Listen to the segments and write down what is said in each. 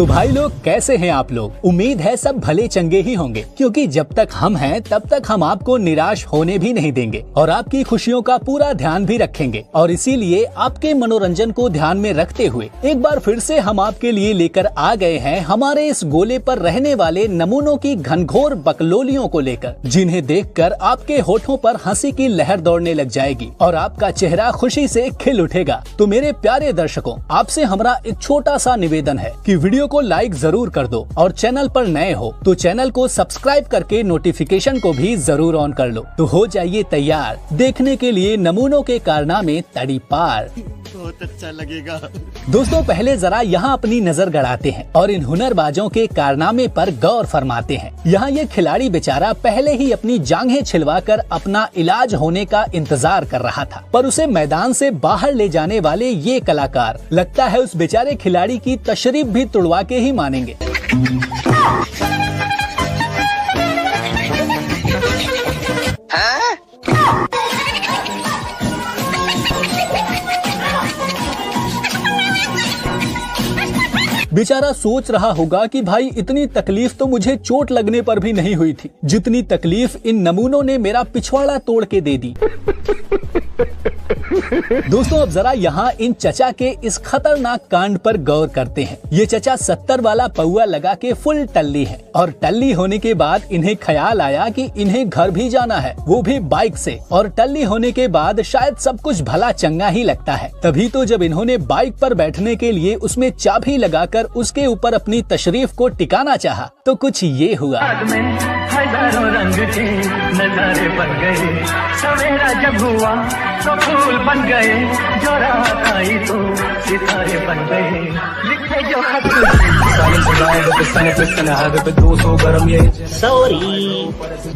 तो भाई लोग कैसे हैं आप लोग? उम्मीद है सब भले चंगे ही होंगे, क्योंकि जब तक हम हैं तब तक हम आपको निराश होने भी नहीं देंगे और आपकी खुशियों का पूरा ध्यान भी रखेंगे। और इसीलिए आपके मनोरंजन को ध्यान में रखते हुए एक बार फिर से हम आपके लिए लेकर आ गए हैं हमारे इस गोले पर रहने वाले नमूनों की घनघोर बकलोलियों को लेकर, जिन्हें देखकर आपके होठों पर हंसी की लहर दौड़ने लग जाएगी और आपका चेहरा खुशी से खिल उठेगा। तो मेरे प्यारे दर्शकों, आपसे हमारा एक छोटा सा निवेदन है कि वीडियो को लाइक जरूर कर दो और चैनल पर नए हो तो चैनल को सब्सक्राइब करके नोटिफिकेशन को भी जरूर ऑन कर लो। तो हो जाइए तैयार देखने के लिए नमूनों के कारनामे तड़ी पार। बहुत अच्छा लगेगा। दोस्तों, पहले जरा यहाँ अपनी नजर गड़ाते हैं और इन हुनरबाजों के कारनामे पर गौर फरमाते हैं। यहाँ ये खिलाड़ी बेचारा पहले ही अपनी जांघें छिलवाकर अपना इलाज होने का इंतजार कर रहा था, पर उसे मैदान से बाहर ले जाने वाले ये कलाकार लगता है उस बेचारे खिलाड़ी की तशरीफ भी तुड़वा के ही मानेंगे। बेचारा सोच रहा होगा कि भाई इतनी तकलीफ तो मुझे चोट लगने पर भी नहीं हुई थी, जितनी तकलीफ इन नमूनों ने मेरा पिछवाड़ा तोड़ के दे दी। दोस्तों, अब जरा यहाँ इन चचा के इस खतरनाक कांड पर गौर करते हैं। ये चचा 70 वाला पौआ लगा के फुल टल्ली है और टल्ली होने के बाद इन्हें ख्याल आया कि इन्हें घर भी जाना है, वो भी बाइक से। और टल्ली होने के बाद शायद सब कुछ भला चंगा ही लगता है। तभी तो जब इन्होंने बाइक पर बैठने के लिए उसमें चाबी लगाकर उसके ऊपर अपनी तशरीफ को टिकाना चाहा तो कुछ ये हुआ। हजारों रंग के नजारे बन गए, सवेरा जब हुआ तो फूल बन गए, जो रात आई तो सितारे बन गए, लिखे जो खत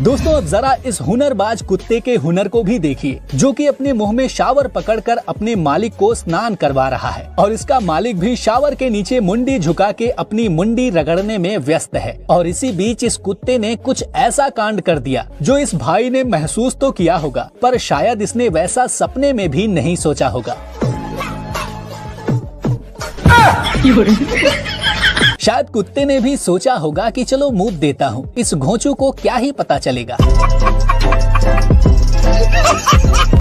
दोस्तों, अब जरा इस हुनरबाज कुत्ते के हुनर को भी देखिए, जो कि अपने मुंह में शावर पकड़कर अपने मालिक को स्नान करवा रहा है और इसका मालिक भी शावर के नीचे मुंडी झुका के अपनी मुंडी रगड़ने में व्यस्त है। और इसी बीच इस कुत्ते ने कुछ ऐसा कांड कर दिया जो इस भाई ने महसूस तो किया होगा, पर शायद इसने वैसा सपने में भी नहीं सोचा होगा। शायद कुत्ते ने भी सोचा होगा कि चलो मुंह देता हूँ, इस घोंचू को क्या ही पता चलेगा।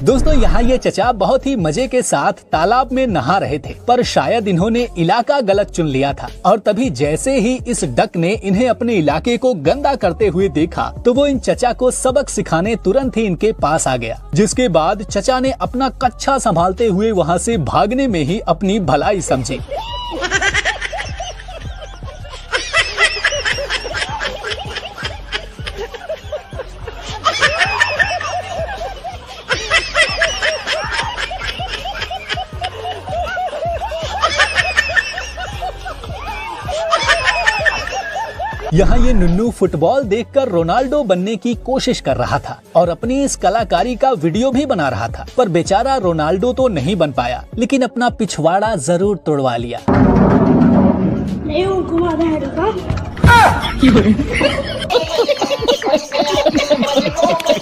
दोस्तों, यहाँ ये चचा बहुत ही मजे के साथ तालाब में नहा रहे थे, पर शायद इन्होंने इलाका गलत चुन लिया था और तभी जैसे ही इस डक ने इन्हें अपने इलाके को गंदा करते हुए देखा तो वो इन चचा को सबक सिखाने तुरंत ही इनके पास आ गया, जिसके बाद चचा ने अपना कच्छा संभालते हुए वहाँ से भागने में ही अपनी भलाई समझी। यहाँ ये नुन्नू फुटबॉल देखकर रोनाल्डो बनने की कोशिश कर रहा था और अपनी इस कलाकारी का वीडियो भी बना रहा था, पर बेचारा रोनाल्डो तो नहीं बन पाया, लेकिन अपना पिछवाड़ा जरूर तोड़वा लिया।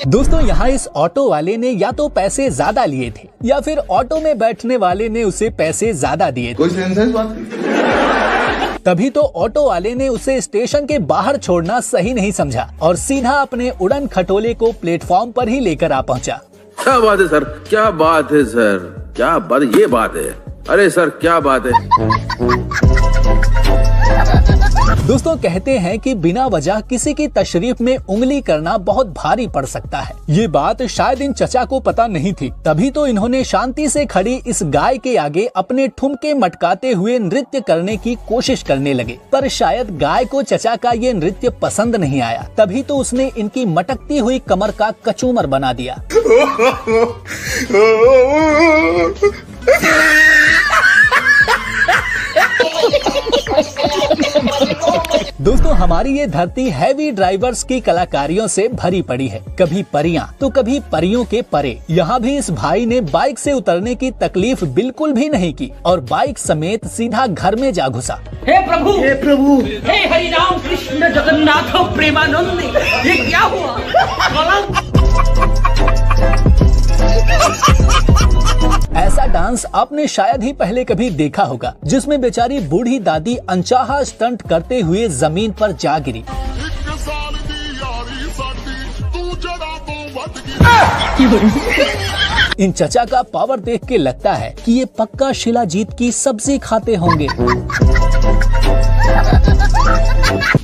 दोस्तों, यहाँ इस ऑटो वाले ने या तो पैसे ज्यादा लिए थे या फिर ऑटो में बैठने वाले ने उसे पैसे ज्यादा दिए थे। तभी तो ऑटो वाले ने उसे स्टेशन के बाहर छोड़ना सही नहीं समझा और सीधा अपने उड़न खटोले को प्लेटफॉर्म पर ही लेकर आ पहुंचा। क्या बात है सर, क्या बात है सर, क्या बात, ये बात है, अरे सर क्या बात है। दोस्तों, कहते हैं कि बिना वजह किसी की तशरीफ में उंगली करना बहुत भारी पड़ सकता है। ये बात शायद इन चचा को पता नहीं थी, तभी तो इन्होंने शांति से खड़ी इस गाय के आगे अपने ठुमके मटकाते हुए नृत्य करने की कोशिश करने लगे, पर शायद गाय को चचा का ये नृत्य पसंद नहीं आया, तभी तो उसने इनकी मटकती हुई कमर का कचूमर बना दिया। दोस्तों, हमारी ये धरती हैवी ड्राइवर्स की कलाकारियों से भरी पड़ी है, कभी परियां तो कभी परियों के परे। यहाँ भी इस भाई ने बाइक से उतरने की तकलीफ बिल्कुल भी नहीं की और बाइक समेत सीधा घर में जा घुसा। हे प्रभु, हे प्रभु, हे हरि राम कृष्ण जगन्नाथ प्रेमानंद, ये क्या हुआ? ऐसा डांस आपने शायद ही पहले कभी देखा होगा, जिसमें बेचारी बूढ़ी दादी अनचाहा स्टंट करते हुए जमीन पर जा गिरी। इन चचा का पावर देख के लगता है कि ये पक्का शिलाजीत की सब्जी खाते होंगे।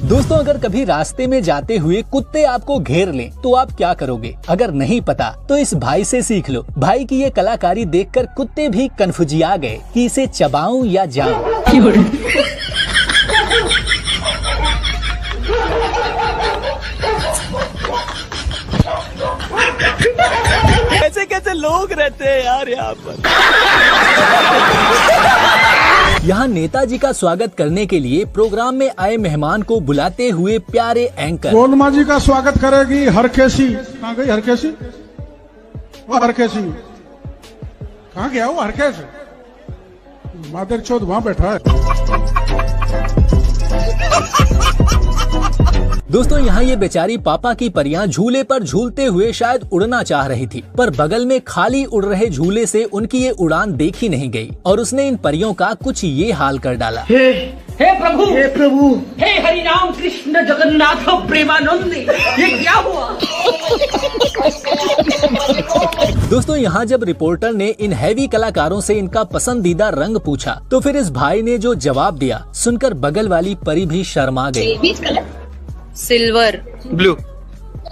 दोस्तों, अगर कभी रास्ते में जाते हुए कुत्ते आपको घेर लें तो आप क्या करोगे? अगर नहीं पता तो इस भाई से सीख लो। भाई की ये कलाकारी देखकर कुत्ते भी कन्फ्यूजिया गए कि इसे चबाऊं या जाऊं। कैसे कैसे लोग रहते हैं यार यहाँ पर। यहाँ नेताजी का स्वागत करने के लिए प्रोग्राम में आए मेहमान को बुलाते हुए प्यारे एंकर गोलमा जी का स्वागत करेगी हरकेशी। कहाँ गई हरकेशी? वो हरकेशी कहाँ गया? वो हरकेश मादर चौथ वहाँ बैठा है। दोस्तों, यहाँ ये बेचारी पापा की परियां झूले पर झूलते हुए शायद उड़ना चाह रही थी, पर बगल में खाली उड़ रहे झूले से उनकी ये उड़ान देखी नहीं गई और उसने इन परियों का कुछ ये हाल कर डाला। हे प्रभु, हे प्रभु, हे हरि राम कृष्ण जगन्नाथ प्रेमानंद, ये क्या हुआ? दोस्तों, यहाँ जब रिपोर्टर ने इन हैवी कलाकारों से इनका पसंदीदा रंग पूछा तो फिर इस भाई ने जो जवाब दिया सुनकर बगल वाली परी भी शर्मा गई। Silver, blue.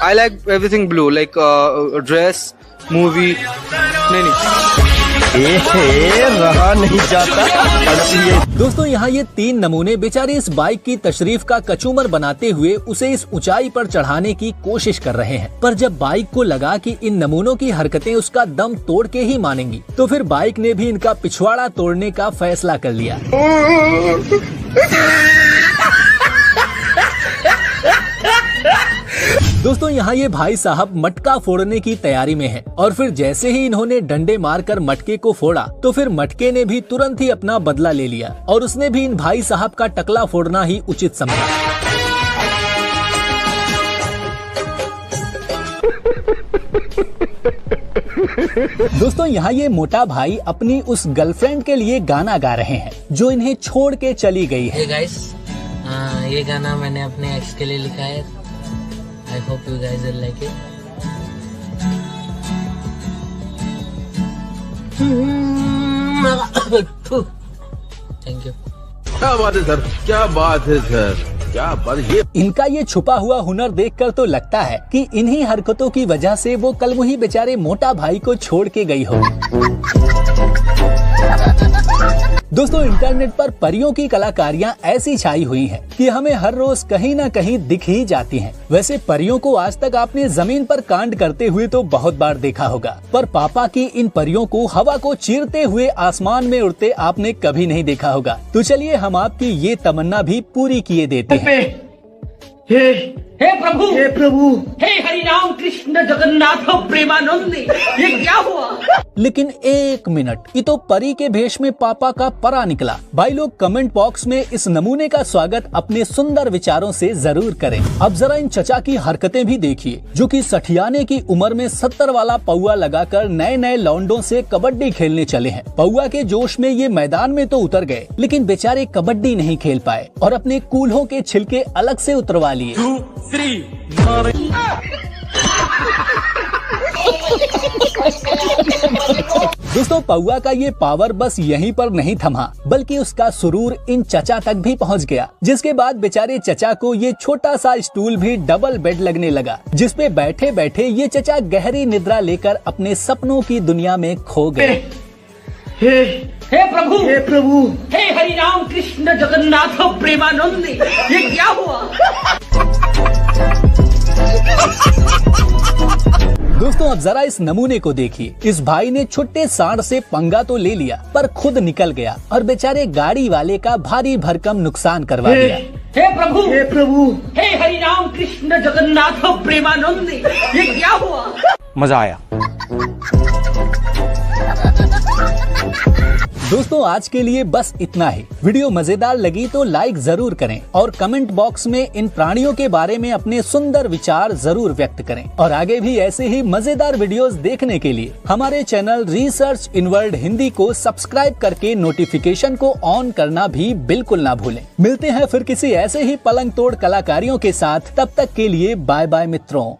I like everything blue, like dress, movie. नहीं रहा नहीं जाता। दोस्तों, यहाँ ये 3 नमूने बेचारे इस बाइक की तशरीफ का कचूमर बनाते हुए उसे इस ऊंचाई पर चढ़ाने की कोशिश कर रहे हैं, पर जब बाइक को लगा कि इन नमूनों की हरकतें उसका दम तोड़ के ही मानेंगी, तो फिर बाइक ने भी इनका पिछवाड़ा तोड़ने का फैसला कर लिया। दोस्तों, यहाँ ये भाई साहब मटका फोड़ने की तैयारी में हैं और फिर जैसे ही इन्होंने डंडे मारकर मटके को फोड़ा तो फिर मटके ने भी तुरंत ही अपना बदला ले लिया और उसने भी इन भाई साहब का टकला फोड़ना ही उचित समझा। दोस्तों, यहाँ ये मोटा भाई अपनी उस गर्लफ्रेंड के लिए गाना गा रहे हैं जो इन्हें छोड़ के चली गई है। Hey guys, ये गाना मैंने अपने एक्स के लिए लिखा है। I hope you guys will like it. Thank you. क्या बात है सर, क्या बात है सर, क्या बात है। इनका ये छुपा हुआ हुनर देखकर तो लगता है कि इन्हीं हरकतों की वजह से वो कल वही बेचारे मोटा भाई को छोड़ के गई हो। दोस्तों, इंटरनेट पर परियों की कलाकारियां ऐसी छाई हुई हैं कि हमें हर रोज कहीं न कहीं दिख ही जाती हैं। वैसे परियों को आज तक आपने जमीन पर कांड करते हुए तो बहुत बार देखा होगा, पर पापा की इन परियों को हवा को चीरते हुए आसमान में उड़ते आपने कभी नहीं देखा होगा। तो चलिए हम आपकी ये तमन्ना भी पूरी किए देते हैं। हे प्रभु, हे हरि राम कृष्ण जगन्नाथ प्रेमानंद, ये क्या हुआ? लेकिन एक मिनट, ये तो परी के भेष में पापा का परा निकला। भाई लोग कमेंट बॉक्स में इस नमूने का स्वागत अपने सुंदर विचारों से जरूर करें। अब जरा इन चचा की हरकतें भी देखिए, जो कि सठियाने की उम्र में 70 वाला पौआ लगाकर नए नए लौंडों से कबड्डी खेलने चले हैं। पौआ के जोश में ये मैदान में तो उतर गए, लेकिन बेचारे कबड्डी नहीं खेल पाए और अपने कूल्हों के छिलके अलग से उतरवा लिए। दोस्तों, पौआ का ये पावर बस यहीं पर नहीं थमा, बल्कि उसका सुरूर इन चचा तक भी पहुंच गया, जिसके बाद बेचारे चचा को ये छोटा सा स्टूल भी डबल बेड लगने लगा, जिसपे बैठे बैठे ये चचा गहरी निद्रा लेकर अपने सपनों की दुनिया में खो गए। हे प्रभु, हे हरि राम कृष्ण जगन्नाथ प्रेमानंद, ये क्या हुआ? दोस्तों, अब जरा इस नमूने को देखिए। इस भाई ने छोटे सांड से पंगा तो ले लिया, पर खुद निकल गया और बेचारे गाड़ी वाले का भारी भरकम नुकसान करवा दिया। हे प्रभु, हे हरि राम कृष्ण जगन्नाथ प्रेमानंद, ये क्या हुआ? मजा आया। दोस्तों आज के लिए बस इतना ही। वीडियो मजेदार लगी तो लाइक जरूर करें और कमेंट बॉक्स में इन प्राणियों के बारे में अपने सुंदर विचार जरूर व्यक्त करें। और आगे भी ऐसे ही मजेदार वीडियोस देखने के लिए हमारे channel research in world Hindi को सब्सक्राइब करके नोटिफिकेशन को ऑन करना भी बिल्कुल ना भूलें। मिलते हैं फिर किसी ऐसे ही पलंग तोड़ कलाकारियों के साथ, तब तक के लिए बाय बाय मित्रों।